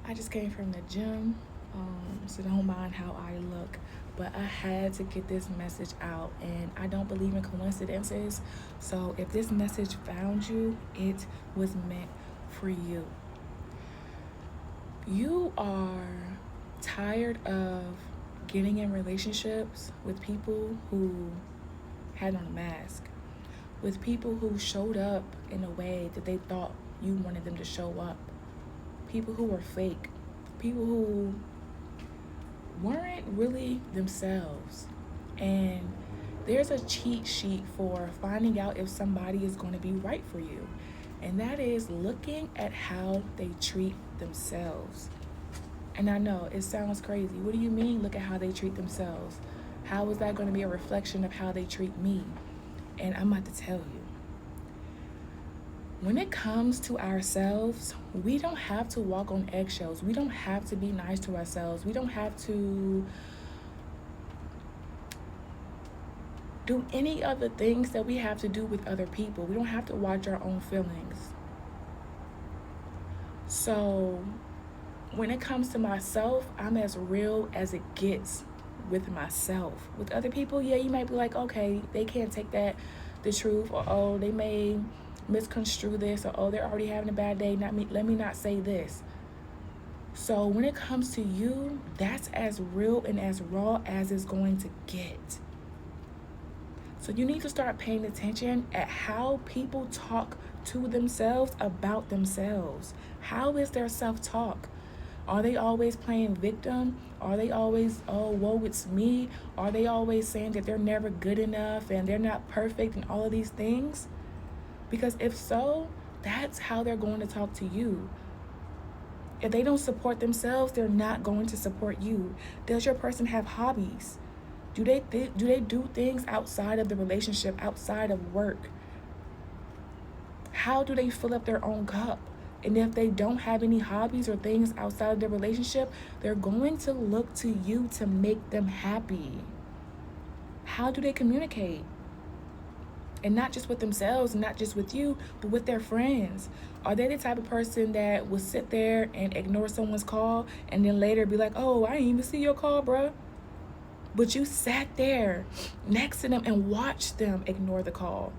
I just came from the gym, so don't mind how I look. But I had to get this message out, and I don't believe in coincidences. So if this message found you, it was meant for you. You are tired of getting in relationships with people who had on a mask, with people who showed up in a way that they thought you wanted them to show up, people who were fake, people who weren't really themselves. And there's a cheat sheet for finding out if somebody is going to be right for you, and that is looking at how they treat themselves. And I know it sounds crazy. What do you mean, look at how they treat themselves? How is that going to be a reflection of how they treat me? And I'm about to tell you. When it comes to ourselves, we don't have to walk on eggshells. We don't have to be nice to ourselves. We don't have to do any other things that we have to do with other people. We don't have to watch our own feelings. So, when it comes to myself, I'm as real as it gets with myself. With other people, yeah, you might be like, okay, they can't take that the truth, or oh, they may misconstrue this, or oh, they're already having a bad day. Not me. Let me not say this. So when it comes to you, that's as real and as raw as it's going to get. So you need to start paying attention at how people talk to themselves about themselves. How is their self-talk? Are they always playing victim? Are they always, oh, woe, it's me? Are they always saying that they're never good enough and they're not perfect and all of these things? Because if so, that's how they're going to talk to you. If they don't support themselves, they're not going to support you. Does your person have hobbies? Do they do things outside of the relationship, outside of work? How do they fill up their own cup? And if they don't have any hobbies or things outside of their relationship, they're going to look to you to make them happy. How do they communicate? And not just with themselves, not just with you, but with their friends. Are they the type of person that will sit there and ignore someone's call and then later be like, oh, I didn't even see your call, bruh? But you sat there next to them and watched them ignore the call.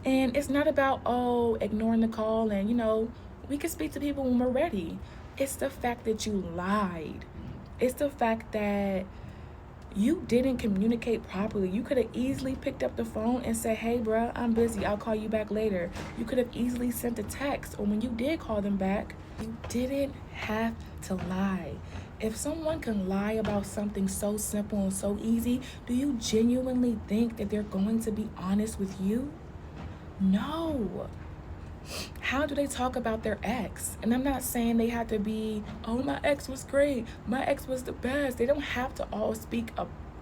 And it's not about, oh, ignoring the call and, we can speak to people when we're ready. It's the fact that you lied. It's the fact that you didn't communicate properly. You could have easily picked up the phone and said, hey, bruh, I'm busy. I'll call you back later. You could have easily sent a text. Or when you did call them back, you didn't have to lie. If someone can lie about something so simple and so easy, do you genuinely think that they're going to be honest with you? No. How do they talk about their ex? And I'm not saying they have to be, oh, my ex was great, my ex was the best. They don't have to all speak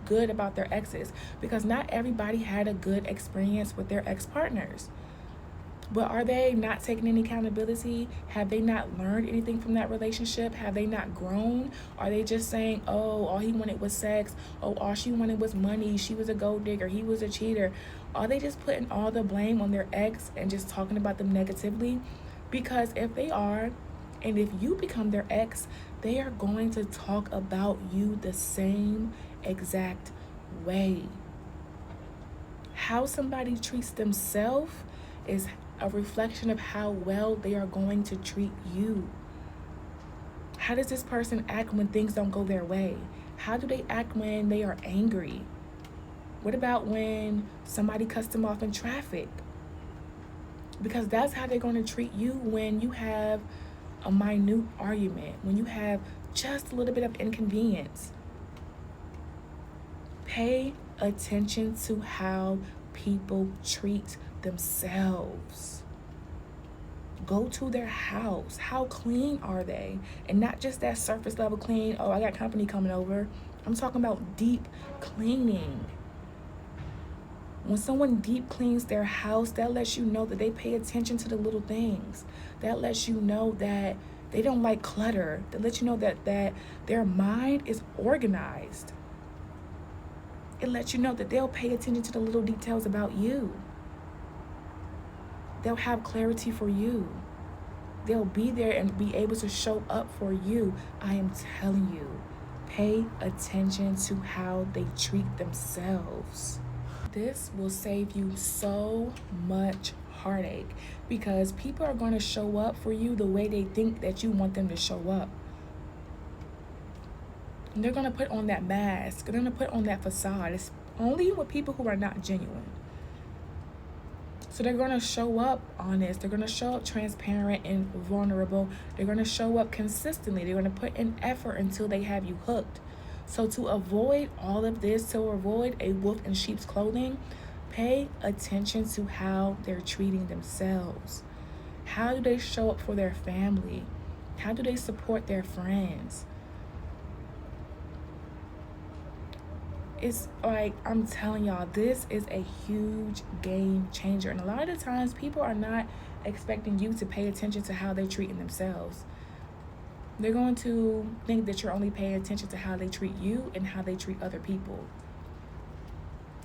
good about their exes, because not everybody had a good experience with their ex-partners. But are they not taking any accountability? Have they not learned anything from that relationship? Have they not grown? Are they just saying, oh, all he wanted was sex? Oh, all she wanted was money. She was a gold digger. He was a cheater. Are they just putting all the blame on their ex and just talking about them negatively? Because if they are, and if you become their ex, they are going to talk about you the same exact way. How somebody treats themselves is a reflection of how well they are going to treat you. How does this person act when things don't go their way? How do they act when they are angry? What about when somebody cuts them off in traffic? Because that's how they're going to treat you when you have a minute argument, when you have just a little bit of inconvenience. Pay attention to how people treat themselves. Go to their house. How clean are they? And not just that surface level clean, oh, I got company coming over. I'm talking about deep cleaning. When someone deep cleans their house, that lets you know that they pay attention to the little things. That lets you know that they don't like clutter. That lets you know that their mind is organized. It lets you know that they'll pay attention to the little details about you. They'll have clarity for you. They'll be there and be able to show up for you. I am telling you, pay attention to how they treat themselves. This will save you so much heartache because people are going to show up for you the way they think that you want them to show up. And they're going to put on that mask. They're going to put on that facade. It's only with people who are not genuine. So they're going to show up honest. They're going to show up transparent and vulnerable. They're going to show up consistently. They're going to put in effort until they have you hooked. So to avoid all of this, to avoid a wolf in sheep's clothing, pay attention to how they're treating themselves. How do they show up for their family? How do they support their friends? It's like, I'm telling y'all, this is a huge game changer. And a lot of the times people are not expecting you to pay attention to how they're treating themselves. They're going to think that you're only paying attention to how they treat you and how they treat other people.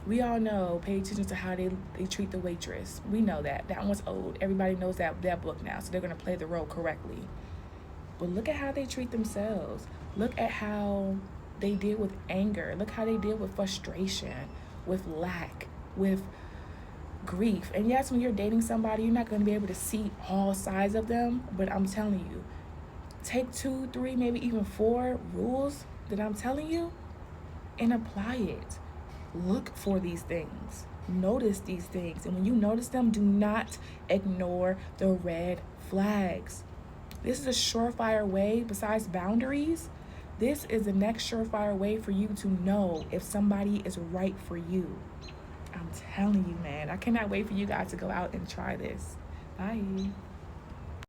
We all know, pay attention to how they treat the waitress. We know that. That one's old. Everybody knows that book now, so they're going to play the role correctly. But look at how they treat themselves. Look at how they deal with anger. Look how they deal with frustration, with lack, with grief. And yes, when you're dating somebody, you're not going to be able to see all sides of them. But I'm telling you, take 2, 3, maybe even 4 rules that I'm telling you and apply it. Look for these things. Notice these things. And when you notice them, do not ignore the red flags. This is a surefire way, besides boundaries, this is the next surefire way for you to know if somebody is right for you. I'm telling you, man. I cannot wait for you guys to go out and try this. Bye.